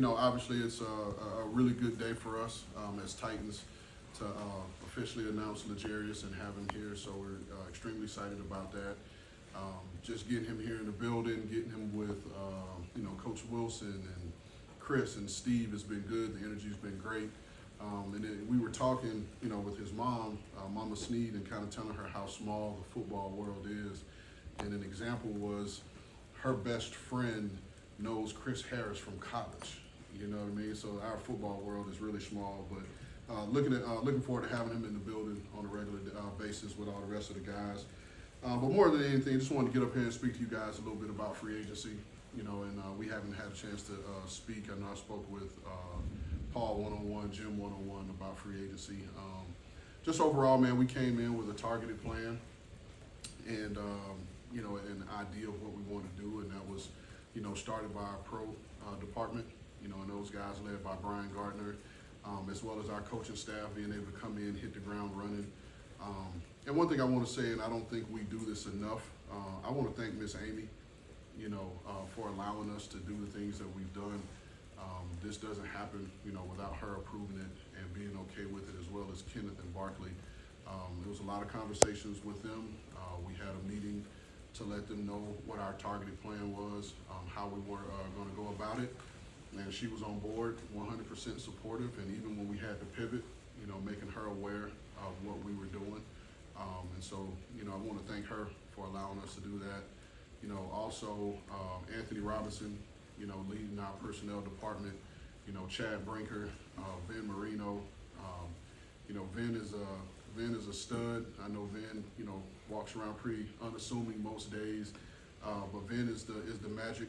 Obviously it's a really good day for us as Titans to officially announce L'Jarius and have him here. So we're extremely excited about that. Just getting him here in the building, getting him with Coach Wilson and Chris and Steve has been good. The energy's been great. And then we were talking, with his mom, Mama Sneed, and kind of telling her how small the football world is. And an example was her best friend knows Chris Harris from college. You know what I mean? So our football world is really small, but looking forward to having him in the building on a regular basis with all the rest of the guys. But more than anything, just wanted to get up here and speak to you guys a little bit about free agency. And we haven't had a chance to speak. I know I spoke with Paul one-on-one, Jim one-on-one about free agency. Just overall, man, we came in with a targeted plan and an idea of what we want to do, and that was, started by our pro department, and those guys led by Brian Gardner, as well as our coaching staff being able to come in, hit the ground running. And one thing I want to say, and I don't think we do this enough, I want to thank Miss Amy, for allowing us to do the things that we've done. This doesn't happen, without her approving it and being okay with it, as well as Kenneth and Barkley. There was a lot of conversations with them. We had a meeting to let them know what our targeted plan was, how we were going to go about it. And she was on board, 100% supportive. And even when we had to pivot, making her aware of what we were doing. And so, I want to thank her for allowing us to do that. Also Anthony Robinson, leading our personnel department, Chad Brinker, Vin Marino. Vin is a stud. I know Vin, walks around pretty unassuming most days, but Vin is the magic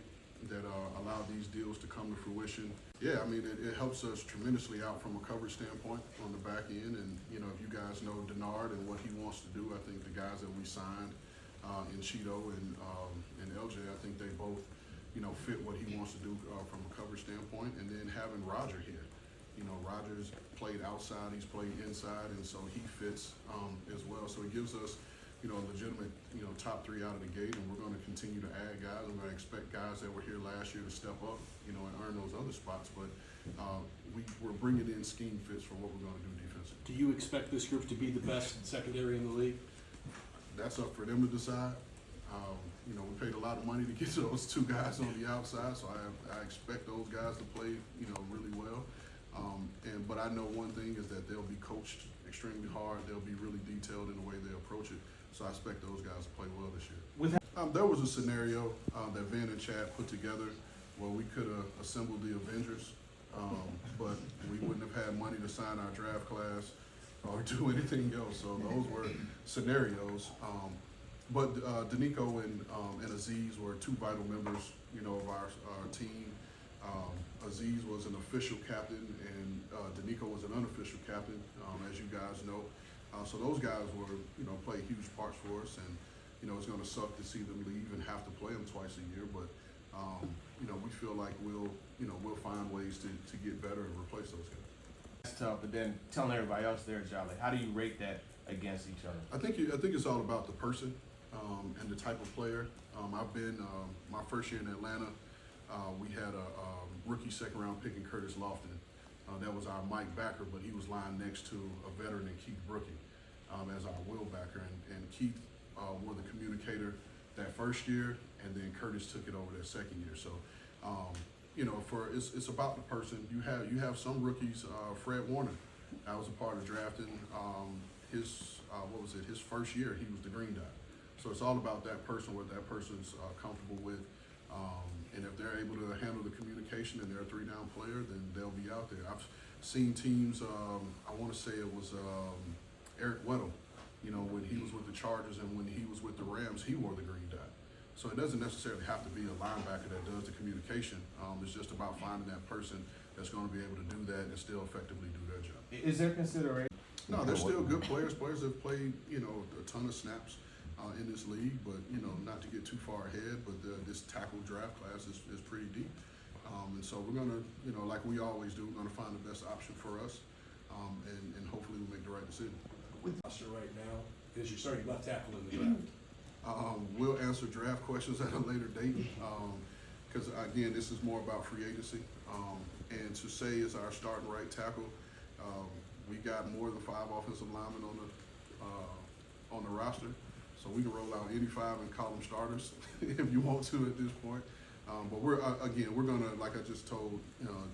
that allowed these deals to come to fruition. Yeah, I mean, it helps us tremendously out from a coverage standpoint on the back end. And, if you guys know Denard and what he wants to do, I think the guys that we signed in Cheeto and LJ, I think they both, fit what he wants to do from a coverage standpoint. And then having Roger here, Roger's played outside, he's played inside, and so he fits as well. So it gives us, a legitimate, top three out of the gate, and we're going to continue to add guys. I'm going to expect guys that were here last year to step up, and earn those other spots. But we're bringing in scheme fits for what we're going to do defensively. Do you expect this group to be the best secondary in the league? That's up for them to decide. We paid a lot of money to get those two guys on the outside, so I expect those guys to play, really well. But I know one thing is that they'll be coached extremely hard. They'll be really detailed in the way they approach it. So I expect those guys to play well this year. There was a scenario that Van and Chad put together where we could have assembled the Avengers, but we wouldn't have had money to sign our draft class or do anything else. So those were scenarios. But Danico and Aziz were two vital members, of our team. Aziz was an official captain, and Danico was an unofficial captain, as you guys know. So those guys were, play huge parts for us, and it's going to suck to see them leave and have to play them twice a year. But we feel like we'll find ways to get better and replace those guys. That's tough, but then telling everybody else their job, how do you rate that against each other? I think it's all about the person and the type of player. I've been my first year in Atlanta. We had a rookie second-round pick in Curtis Lofton. That was our Mike backer, but he was lying next to a veteran in Keith Brooking as our will backer. And Keith was the communicator that first year, and then Curtis took it over that second year. So, it's about the person. You have some rookies. Fred Warner, I was a part of drafting. His first year, he was the green dot. So it's all about that person, what that person's comfortable with. And if they're able to handle the communication and they're a three-down player, then they'll be out there. I've seen teams, I want to say it was Eric Weddle, when he was with the Chargers and when he was with the Rams, he wore the green dot. So it doesn't necessarily have to be a linebacker that does the communication. It's just about finding that person that's going to be able to do that and still effectively do their job. Is there consideration? No, they're still good players. Players have played, a ton of snaps in this league, but not to get too far ahead. But this tackle draft class is pretty deep, and so we're gonna, like we always do, we're gonna find the best option for us, and hopefully we make the right decision. With us right now, is your starting left tackle in the draft? We'll answer draft questions at a later date, because again, this is more about free agency. and to say is our starting right tackle. We got more than 5 offensive linemen on the roster, so we can roll out 85 and call them starters if you want to at this point. But we're gonna, like I just told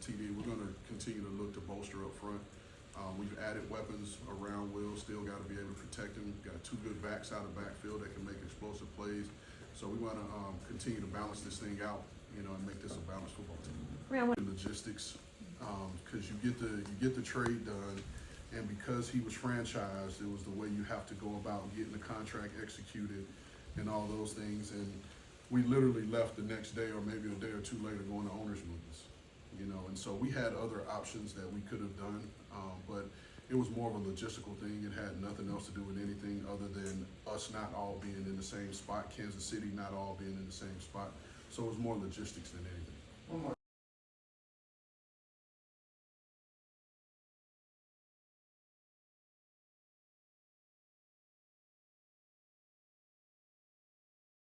TD, we're gonna continue to look to bolster up front. We've added weapons around Will. Still got to be able to protect him. Got 2 good backs out of backfield that can make explosive plays. So we want to continue to balance this thing out, and make this a balanced football team. Logistics, because you get the trade done, and because he was franchised, it was the way you have to go about getting the contract executed and all those things. And we literally left the next day, or maybe a day or 2 later, going to owners' meetings. And so we had other options that we could have done, but it was more of a logistical thing. It had nothing else to do with anything other than us not all being in the same spot, Kansas City not all being in the same spot. So it was more logistics than anything.